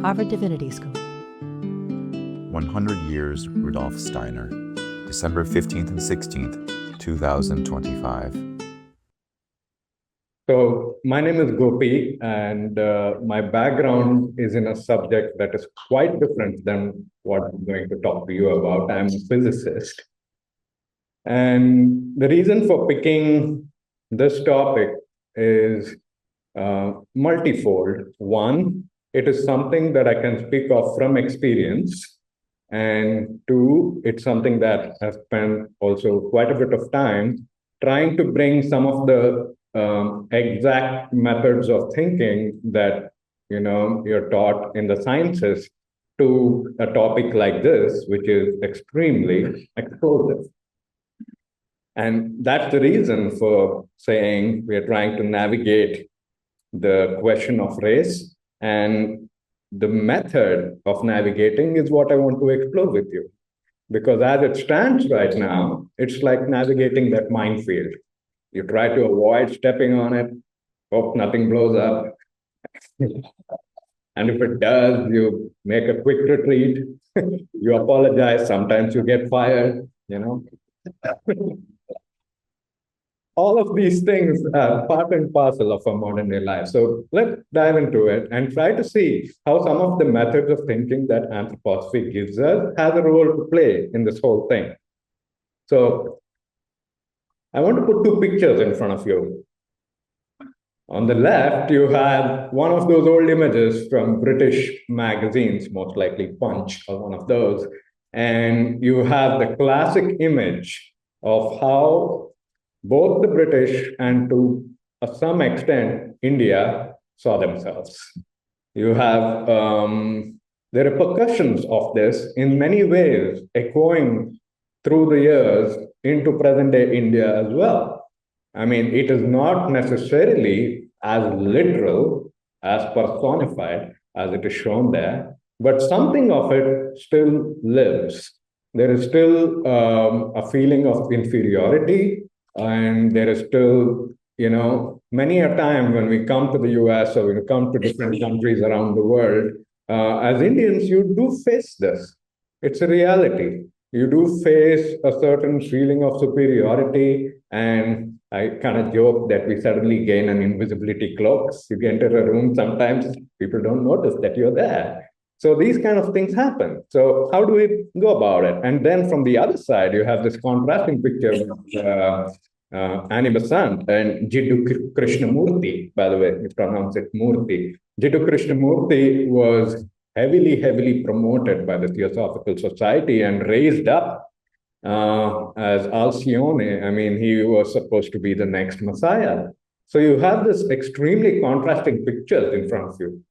Harvard Divinity School. 100 Years Rudolf Steiner, December 15th and 16th, 2025. So my name is Gopi, and my background is in a subject that is quite different than what I'm going to talk to you about. I'm a physicist. And the reason for picking this topic is multifold. One, it is something that I can speak of from experience. And two, it's something that I've spent also quite a bit of time trying to bring some of the exact methods of thinking that you're taught in the sciences to a topic like this, which is extremely explosive. And that's the reason for saying we're trying to navigate the question of race, and the method of navigating is what I want to explore with you. Because as it stands right now, it's like navigating that minefield. You try to avoid stepping on it, hope nothing blows up. And if it does, you make a quick retreat. You apologize. Sometimes you get fired, All of these things are part and parcel of our modern day life. So let's dive into it and try to see how some of the methods of thinking that anthroposophy gives us have a role to play in this whole thing. So I want to put two pictures in front of you. On the left, you have one of those old images from British magazines, most likely Punch or one of those. And you have the classic image of how both the British and to some extent India saw themselves. You have the repercussions of this in many ways echoing through the years into present day India as well. I mean, it is not necessarily as literal, as personified as it is shown there, but something of it still lives. There is still a feeling of inferiority. And there is still, many a time when we come to the US or when we come to different countries around the world, as Indians, you do face this. It's a reality. You do face a certain feeling of superiority. And I kind of joke that we suddenly gain an invisibility cloak. You enter a room, sometimes people don't notice that you're there. So these kind of things happen. So how do we go about it? And then from the other side, you have this contrasting picture of Annie Besant and Krishnamurthi. By the way, you pronounce it Murthy. Krishnamurthi was heavily promoted by the Theosophical Society and raised up as Alcyone. I mean, he was supposed to be the next Messiah. So you have this extremely contrasting pictures in front of you.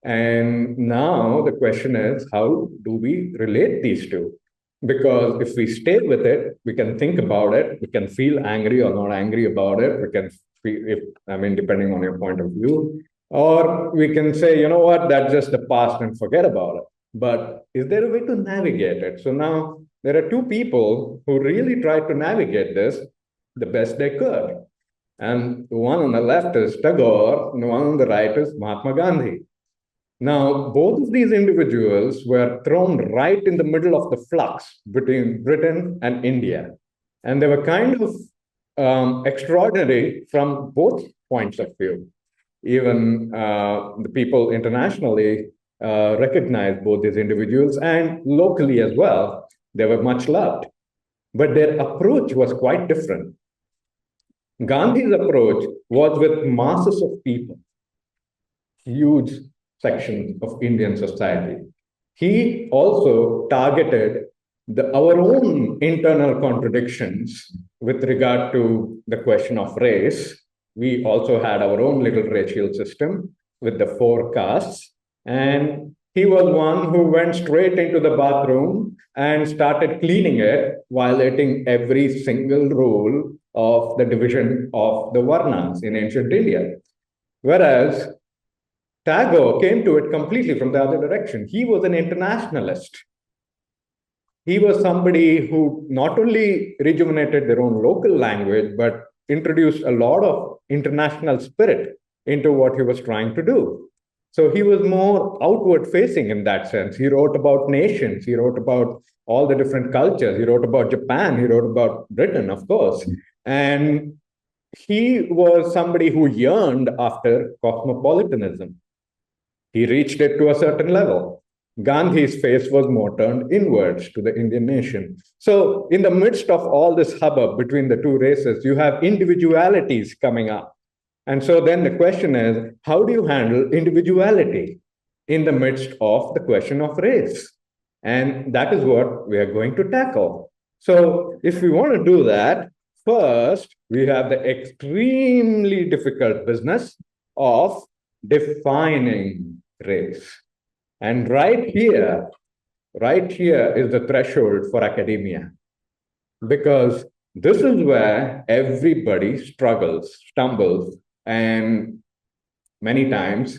And now the question is, how do we relate these two? Because if we stay with it, we can think about it, we can feel angry or not angry about it, we can feel, depending on your point of view, or we can say, you know what, that's just the past and forget about it. But is there a way to navigate it? So now there are two people who really tried to navigate this the best they could. And the one on the left is Tagore, and the one on the right is Mahatma Gandhi. Now, both of these individuals were thrown right in the middle of the flux between Britain and India. And they were kind of extraordinary from both points of view. Even the people internationally recognized both these individuals, and locally as well, they were much loved. But their approach was quite different. Gandhi's approach was with masses of people, huge sections of Indian society. He also targeted our own internal contradictions with regard to the question of race. We also had our own little racial system with the four castes. And he was one who went straight into the bathroom and started cleaning it, violating every single rule of the division of the Varnas in ancient India. Whereas Tagore came to it completely from the other direction. He was an internationalist. He was somebody who not only rejuvenated their own local language, but introduced a lot of international spirit into what he was trying to do. So he was more outward facing in that sense. He wrote about nations. He wrote about all the different cultures. He wrote about Japan. He wrote about Britain, of course. And he was somebody who yearned after cosmopolitanism. He reached it to a certain level. Gandhi's face was more turned inwards to the Indian nation. So, in the midst of all this hubbub between the two races, you have individualities coming up. And so then the question is, how do you handle individuality in the midst of the question of race? And that is what we are going to tackle. So, if we want to do that, first, we have the extremely difficult business of defining race. And right here is the threshold for academia, because this is where everybody struggles, stumbles, and many times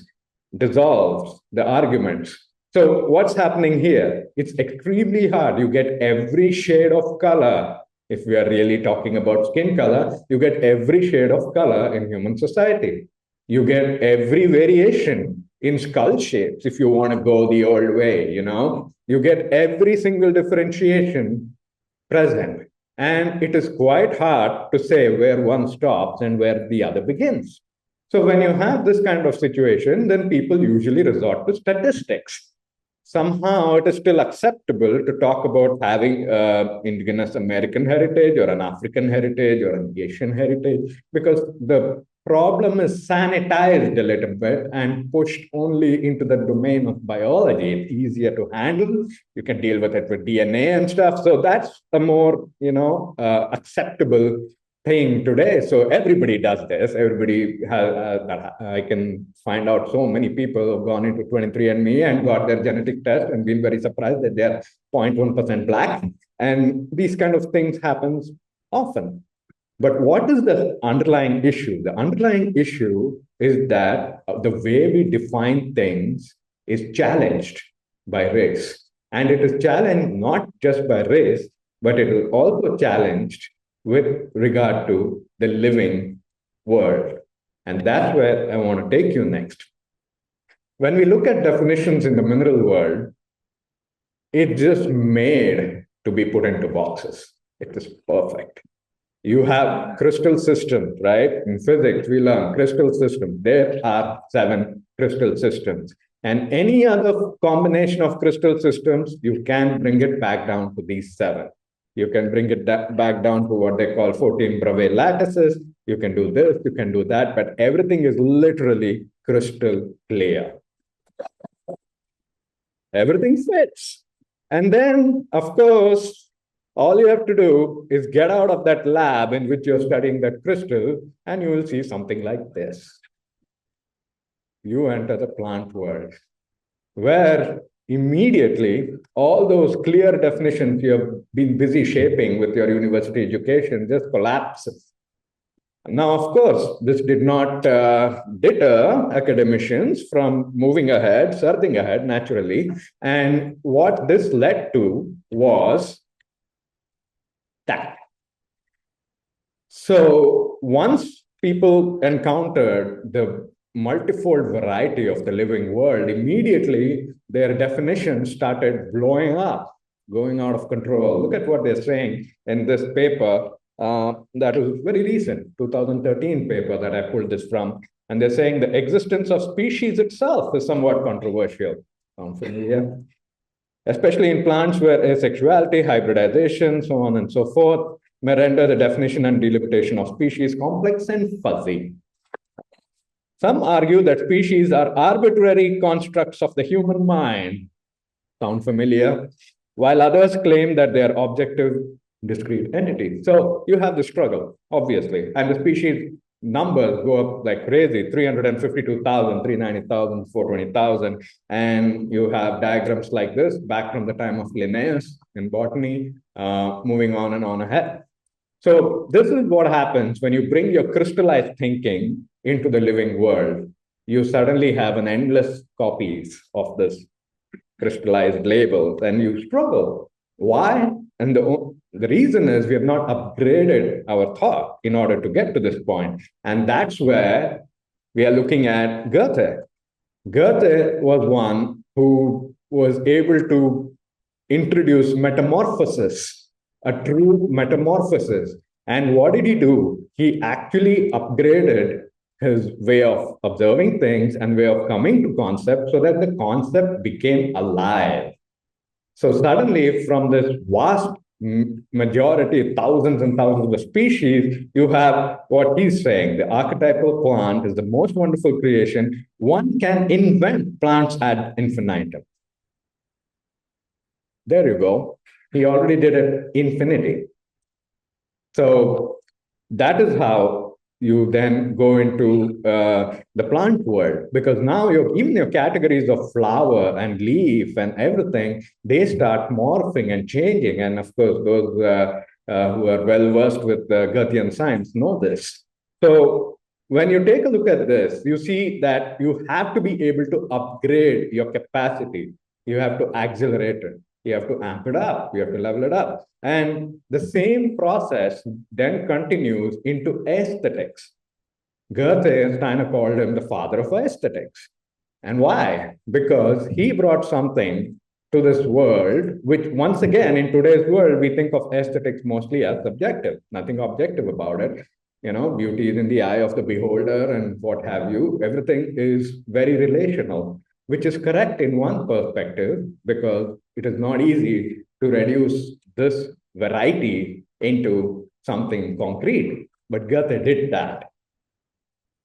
dissolves the arguments. So what's happening here? It's extremely hard. You get every shade of color. If we are really talking about skin color, you get every shade of color in human society. You get every variation in skull shapes, if you want to go the old way, you get every single differentiation present. And it is quite hard to say where one stops and where the other begins. So when you have this kind of situation, then people usually resort to statistics. Somehow it is still acceptable to talk about having indigenous American heritage or an African heritage or an Asian heritage, because the problem is sanitized a little bit and pushed only into the domain of biology. It's easier to handle. You can deal with it with DNA and stuff. So that's a more, acceptable thing today. So everybody does this. Everybody has, I can find out so many people who have gone into 23andMe and got their genetic test and been very surprised that they're 0.1% black. And these kind of things happens often. But what is the underlying issue? The underlying issue is that the way we define things is challenged by race. And it is challenged not just by race, but it is also challenged with regard to the living world. And that's where I want to take you next. When we look at definitions in the mineral world, it's just made to be put into boxes. It is perfect. You have crystal systems, right? In physics, we learn crystal systems. There are 7 crystal systems. And any other combination of crystal systems, you can bring it back down to these 7. You can bring it back down to what they call 14 Bravais lattices. You can do this, you can do that, but everything is literally crystal clear. Everything fits. And then, of course, all you have to do is get out of that lab in which you're studying that crystal, and you will see something like this. You enter the plant world, where immediately all those clear definitions you have been busy shaping with your university education just collapses. Now, of course, this did not deter academicians from moving ahead, surging ahead naturally. And what this led to was that. So once people encountered the multifold variety of the living world, immediately their definitions started blowing up, going out of control. Look at what they're saying in this paper that was very recent, 2013 paper that I pulled this from. And they're saying the existence of species itself is somewhat controversial. Sound familiar? Especially in plants where asexuality, hybridization, so on and so forth, may render the definition and delimitation of species complex and fuzzy. Some argue that species are arbitrary constructs of the human mind. Sound familiar? While others claim that they are objective, discrete entities. So you have the struggle, obviously, and the species numbers go up like crazy, 352,000, 390,000, 420,000. And you have diagrams like this back from the time of Linnaeus in botany, moving on and on ahead. So this is what happens when you bring your crystallized thinking into the living world. You suddenly have an endless copies of this crystallized labels and you struggle. Why? And the reason is we have not upgraded our thought in order to get to this point. And that's where we are looking at Goethe. Goethe was one who was able to introduce metamorphosis, a true metamorphosis. And what did he do? He actually upgraded his way of observing things and way of coming to concepts so that the concept became alive. So suddenly, from this vast majority, thousands and thousands of species, you have what he's saying. The archetypal plant is the most wonderful creation. One can invent plants ad infinitum. There you go. He already did it infinity. So that is how you then go into the plant world, because now even your categories of flower and leaf and everything, they start morphing and changing. And of course, those who are well versed with Goethean science know this. So when you take a look at this, you see that you have to be able to upgrade your capacity. You have to accelerate it. You have to amp it up. You have to level it up. And the same process then continues into aesthetics. Goethe, Steiner called him the father of aesthetics. And why? Because he brought something to this world, which once again, in today's world, we think of aesthetics mostly as subjective, nothing objective about it. Beauty is in the eye of the beholder and what have you. Everything is very relational, which is correct in one perspective, because it is not easy to reduce this variety into something concrete. But Goethe did that.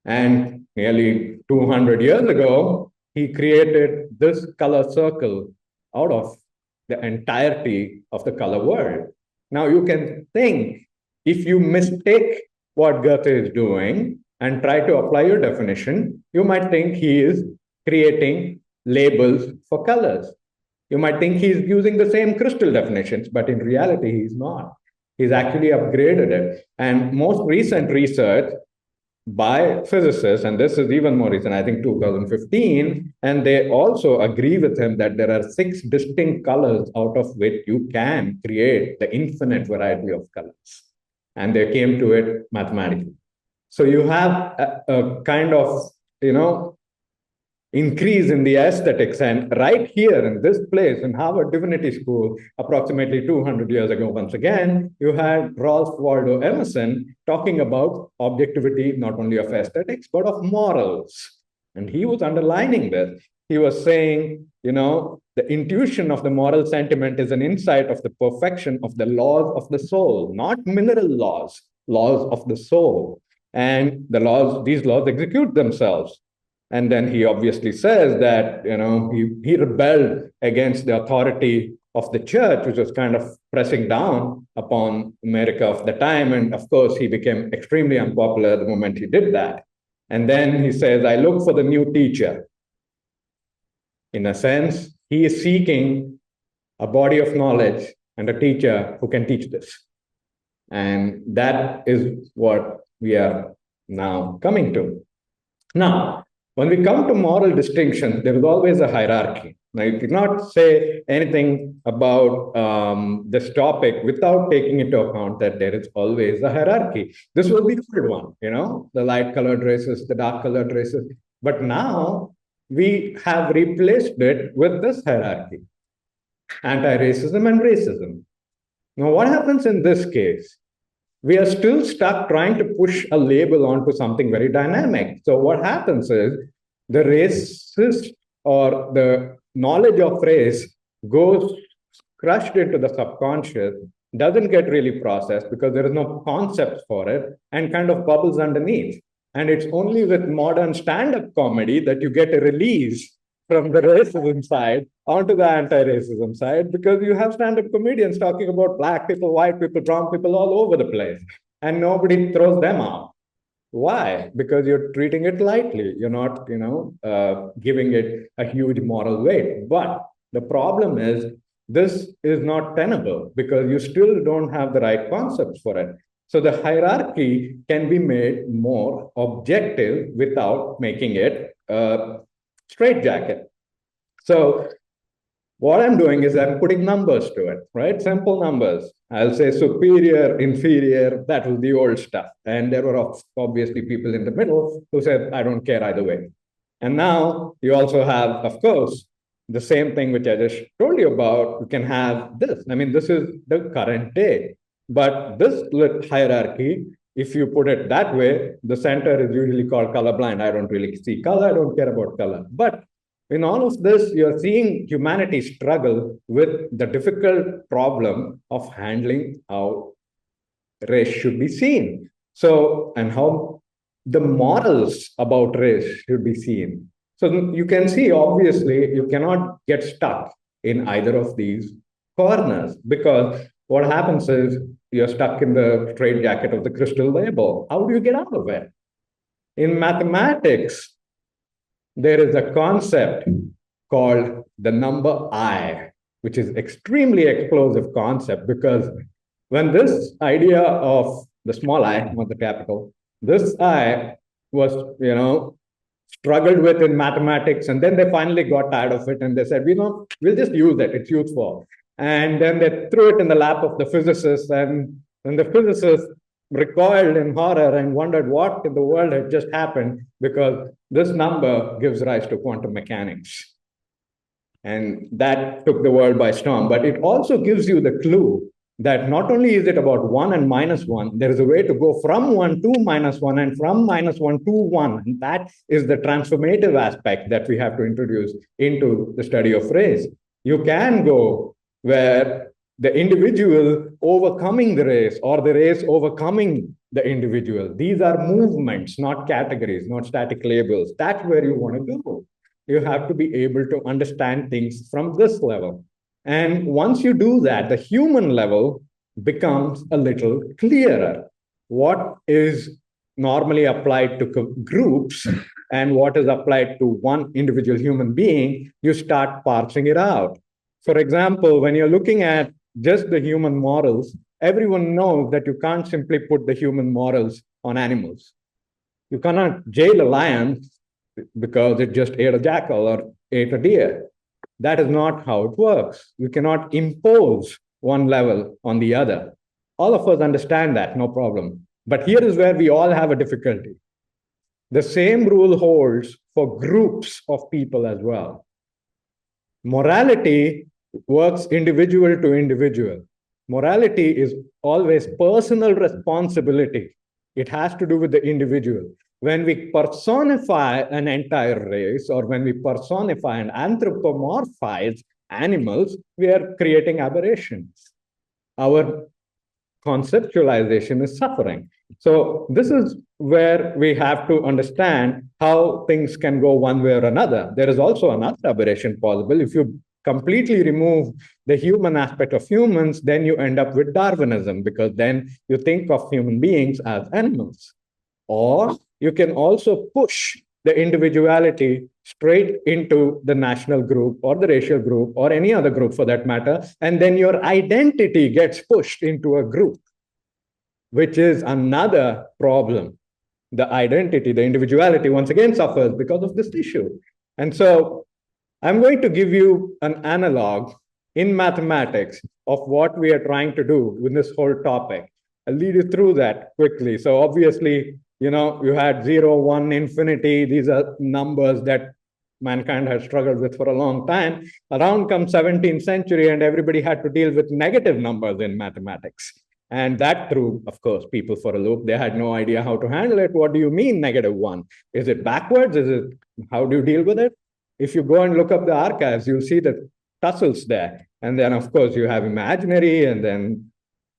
And nearly 200 years ago, he created this color circle out of the entirety of the color world. Now you can think, if you mistake what Goethe is doing and try to apply your definition, you might think he is creating labels for colors. You might think he's using the same crystal definitions, but in reality, he's not. He's actually upgraded it. And most recent research by physicists, and this is even more recent, I think 2015, and they also agree with him that there are 6 distinct colors out of which you can create the infinite variety of colors. And they came to it mathematically. So you have a kind of, increase in the aesthetics. And right here in this place in Harvard Divinity School, approximately 200 years ago, once again, you had Ralph Waldo Emerson talking about objectivity, not only of aesthetics, but of morals. And he was underlining this. He was saying, the intuition of the moral sentiment is an insight of the perfection of the laws of the soul, not mineral laws, laws of the soul. And these laws execute themselves. And then he obviously says that, he rebelled against the authority of the church, which was kind of pressing down upon America of the time. And of course, he became extremely unpopular the moment he did that. And then he says, I look for the new teacher. In a sense, he is seeking a body of knowledge and a teacher who can teach this. And that is what we are now coming to. Now, when we come to moral distinction, there is always a hierarchy. Now, you cannot say anything about this topic without taking into account that there is always a hierarchy. This was the old one, the light-colored races, the dark-colored races. But now we have replaced it with this hierarchy, anti-racism and racism. Now, what happens in this case? We are still stuck trying to push a label onto something very dynamic. So what happens is the racist or the knowledge of race goes crushed into the subconscious, doesn't get really processed because there is no concepts for it, and kind of bubbles underneath. And it's only with modern stand-up comedy that you get a release from the racism side onto the anti-racism side, because you have stand-up comedians talking about black people, white people, brown people all over the place, and nobody throws them out. Why? Because you're treating it lightly. You're not, giving it a huge moral weight. But the problem is this is not tenable because you still don't have the right concepts for it. So the hierarchy can be made more objective without making it straitjacket. So what I'm doing is I'm putting numbers to it, right? Simple numbers. I'll say superior, inferior, that was the old stuff. And there were obviously people in the middle who said, I don't care either way. And now you also have, of course, the same thing which I just told you about. You can have this. I mean, this is the current day. But this hierarchy, if you put it that way, the center is usually called colorblind. I don't really see color. I don't care about color. But in all of this, you're seeing humanity struggle with the difficult problem of handling how race should be seen. So, and how the morals about race should be seen. So you can see, obviously, you cannot get stuck in either of these corners, because what happens is you're stuck in the straitjacket of the crystal label. How do you get out of it? In mathematics, there is a concept called the number I, which is extremely explosive concept, because when this idea of the small I, not the capital, this I was, struggled with in mathematics, and then they finally got tired of it, and they said, we'll just use it, it's useful. And then they threw it in the lap of the physicists, and the physicists recoiled in horror and wondered what in the world had just happened, because this number gives rise to quantum mechanics. And that took the world by storm. But it also gives you the clue that not only is it about 1 and -1, there is a way to go from 1 to -1 and from -1 to 1. And that is the transformative aspect that we have to introduce into the study of race. You can go where the individual overcoming the race, or the race overcoming the individual. These are movements, not categories, not static labels. That's where you want to go. You have to be able to understand things from this level. And once you do that, the human level becomes a little clearer. What is normally applied to groups and what is applied to one individual human being, you start parsing it out. For example, when you're looking at just the human morals, everyone knows that you can't simply put the human morals on animals. You cannot jail a lion because it just ate a jackal or ate a deer. That is not how it works. You cannot impose one level on the other. All of us understand that, no problem. But here is where we all have a difficulty. The same rule holds for groups of people as well. Morality works individual to individual. Morality is always personal responsibility. It has to do with the individual. When we personify an entire race, or when we personify and anthropomorphize animals, we are creating aberrations. Our conceptualization is suffering. So this is where we have to understand how things can go one way or another. There is also another aberration possible. If you completely remove the human aspect of humans, then you end up with Darwinism, because then you think of human beings as animals. Or you can also push the individuality straight into the national group or the racial group or any other group for that matter, and then your identity gets pushed into a group, which is another problem. The identity, the individuality, once again suffers because of this issue. And so I'm going to give you an analog in mathematics of what we are trying to do with this whole topic. I'll lead you through that quickly. So obviously, you had 0, 1, infinity. These are numbers that mankind has struggled with for a long time. Around comes 17th century, and everybody had to deal with negative numbers in mathematics. And that threw, of course, people for a loop. They had no idea how to handle it. What do you mean -1? Is it backwards? How do you deal with it? If you go and look up the archives, you'll see the tussles there. And then, of course, you have imaginary, and then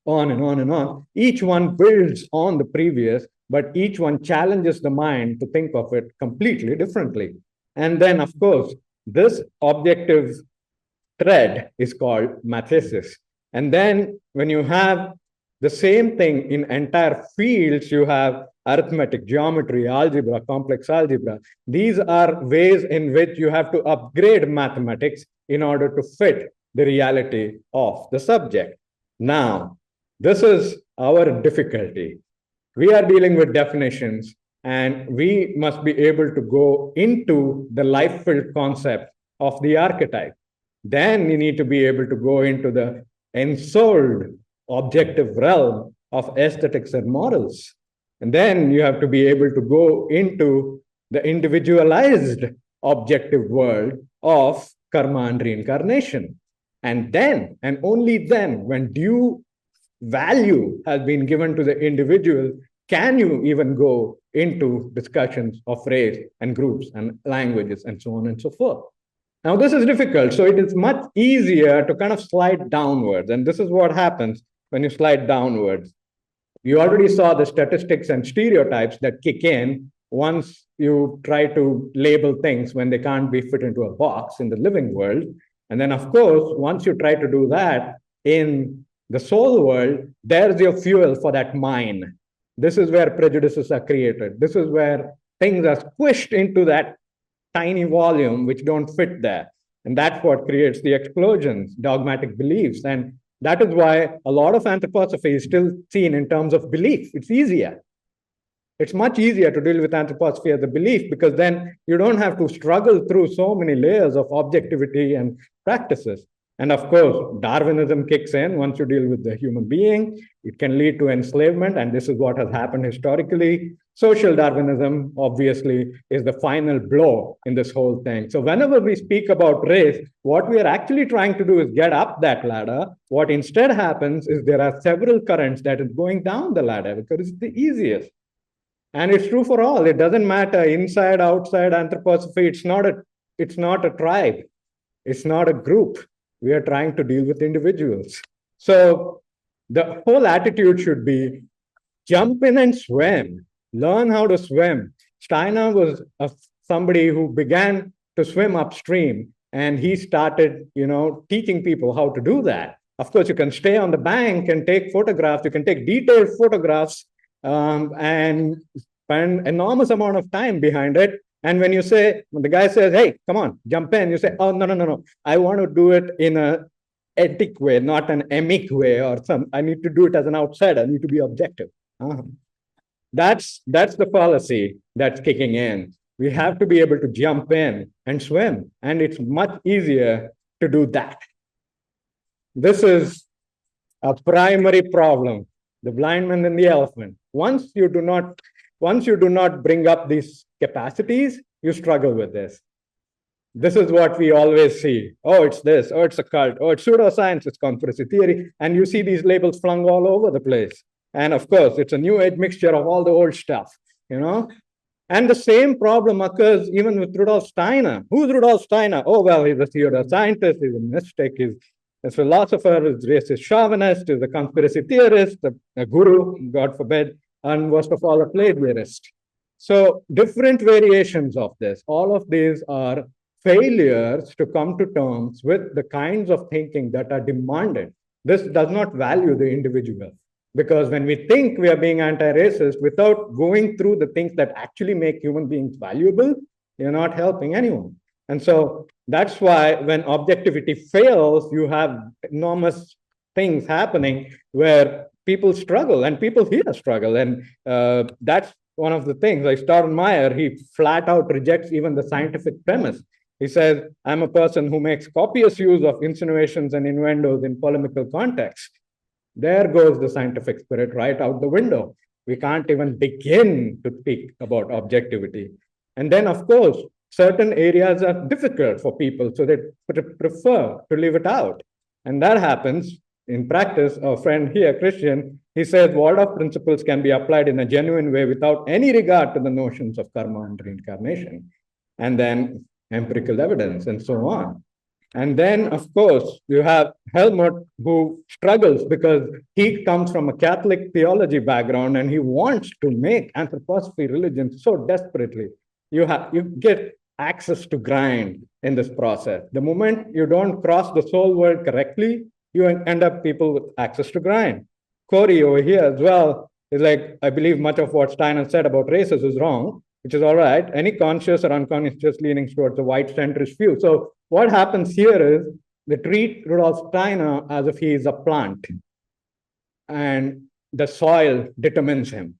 on and on and on. Each one builds on the previous, but each one challenges the mind to think of it completely differently. And then, of course, this objective thread is called matrices. And then when you have the same thing in entire fields, you have arithmetic, geometry, algebra, complex algebra. These are ways in which you have to upgrade mathematics in order to fit the reality of the subject. Now, this is our difficulty. We are dealing with definitions, and we must be able to go into the life-filled concept of the archetype. Then you need to be able to go into the ensouled objective realm of aesthetics and morals. And then you have to be able to go into the individualized objective world of karma and reincarnation. And then, and only then, when due value has been given to the individual, can you even go into discussions of race and groups and languages and so on and so forth. Now, this is difficult. So it is much easier to kind of slide downwards. And this is what happens when you slide downwards. You already saw the statistics and stereotypes that kick in once you try to label things when they can't be fit into a box in the living world. And then, of course, once you try to do that in the soul world, there's your fuel for that mine. This is where prejudices are created. This is where things are squished into that tiny volume which don't fit there. And that's what creates the explosions, dogmatic beliefs. And that is why a lot of anthroposophy is still seen in terms of belief. It's easier. It's much easier to deal with anthroposophy as a belief, because then you don't have to struggle through so many layers of objectivity and practices. And of course, Darwinism kicks in once you deal with the human being. It can lead to enslavement, and this is what has happened historically. Social Darwinism, obviously, is the final blow in this whole thing. So whenever we speak about race, what we are actually trying to do is get up that ladder. What instead happens is there are several currents that is going down the ladder because it's the easiest. And it's true for all. It doesn't matter inside, outside anthroposophy. It's not a tribe. It's not a group. We are trying to deal with individuals. So the whole attitude should be jump in and swim, learn how to swim. Steiner was somebody who began to swim upstream, and he started, teaching people how to do that. Of course, you can stay on the bank and take photographs. You can take detailed photographs and spend enormous amount of time behind it. And when the guy says, hey, come on, jump in, you say, oh, no. I want to do it in a ethic way, not an emic way I need to do it as an outsider. I need to be objective. That's the policy that's kicking in. We have to be able to jump in and swim. And it's much easier to do that. This is a primary problem, the blind man and the elephant. Once you do not bring up these capacities, you struggle with this. This is what we always see. Oh, it's this. Oh, it's a cult. Oh, it's pseudoscience. It's conspiracy theory. And you see these labels flung all over the place. And of course, it's a new age mixture of all the old stuff, And the same problem occurs even with Rudolf Steiner. Who's Rudolf Steiner? Oh, well, he's a pseudoscientist. He's a mystic. He's a philosopher. He's a racist chauvinist. He's a conspiracy theorist, a guru, God forbid, and worst of all, a plagiarist. So different variations of this, all of these are failures to come to terms with the kinds of thinking that are demanded. This does not value the individual, because when we think we are being anti-racist without going through the things that actually make human beings valuable, you're not helping anyone. And so that's why when objectivity fails, you have enormous things happening where people struggle and people here struggle. And that's one of the things. Like Staudenmayer, he flat out rejects even the scientific premise. He says, I'm a person who makes copious use of insinuations and innuendos in polemical context. There goes the scientific spirit right out the window. We can't even begin to speak about objectivity. And then, of course, certain areas are difficult for people, so they prefer to leave it out. And that happens in practice. Our friend here, Christian, he says Waldorf principles can be applied in a genuine way without any regard to the notions of karma and reincarnation, and then empirical evidence and so on. And then, of course, you have Helmut, who struggles because he comes from a Catholic theology background and he wants to make anthroposophy religion so desperately. You get access to grind in this process. The moment you don't cross the soul world correctly, you end up people with access to grind. Corey over here as well is like, I believe much of what Steiner said about races is wrong, which is all right. Any conscious or unconscious leanings towards a white centrist view. So what happens here is they treat Rudolf Steiner as if he is a plant and the soil determines him.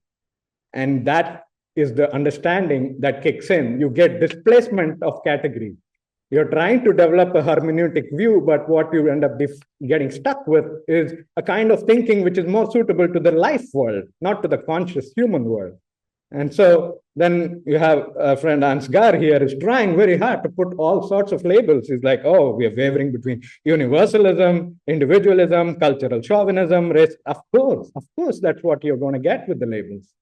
And that is the understanding that kicks in. You get displacement of category. You're trying to develop a hermeneutic view, but what you end up getting stuck with is a kind of thinking which is more suitable to the life world, not to the conscious human world. And so then you have a friend Ansgar here is trying very hard to put all sorts of labels. He's like, oh, we are wavering between universalism, individualism, cultural chauvinism, race. Of course, that's what you're going to get with the labels.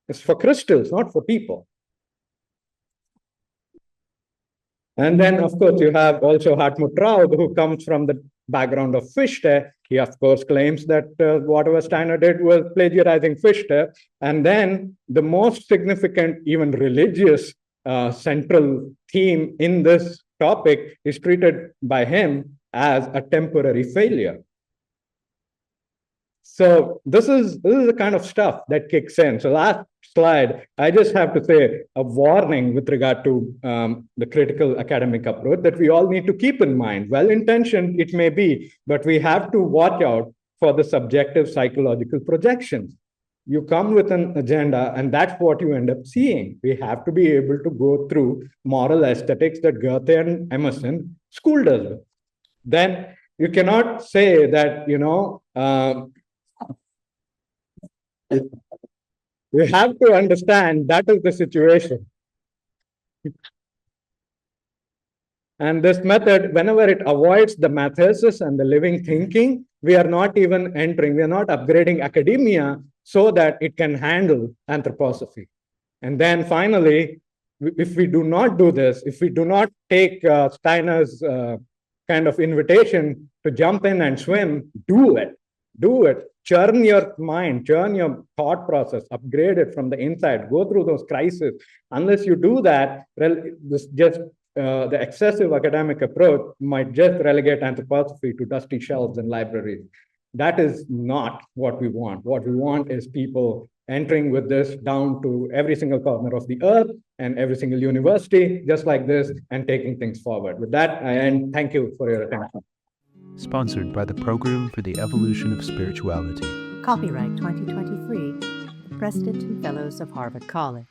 It's for crystals, not for people. And then, of course, you have also Hartmut Traub, who comes from the background of Fichte. He, of course, claims that whatever Steiner did was plagiarizing Fichte. And then the most significant, even religious central theme in this topic is treated by him as a temporary failure. So this is the kind of stuff that kicks in. So last slide, I just have to say a warning with regard to the critical academic approach that we all need to keep in mind. Well-intentioned it may be, but we have to watch out for the subjective psychological projections. You come with an agenda, and that's what you end up seeing. We have to be able to go through moral aesthetics that Goethe and Emerson schooled us with. Then you cannot say that, you have to understand that is the situation. And this method, whenever it avoids the mathesis and the living thinking, we are not even entering, we are not upgrading academia so that it can handle anthroposophy. And then finally, if we do not do this, if we do not take Steiner's kind of invitation to jump in and swim, do it. Churn your mind, churn your thought process, upgrade it from the inside, go through those crises. Unless you do that, the excessive academic approach might just relegate anthroposophy to dusty shelves in libraries. That is not what we want. What we want is people entering with this down to every single corner of the earth and every single university, just like this, and taking things forward. With that, I end. Thank you for your attention. Sponsored by the Program for the Evolution of Spirituality. Copyright 2023, the Prestigious Fellows of Harvard College.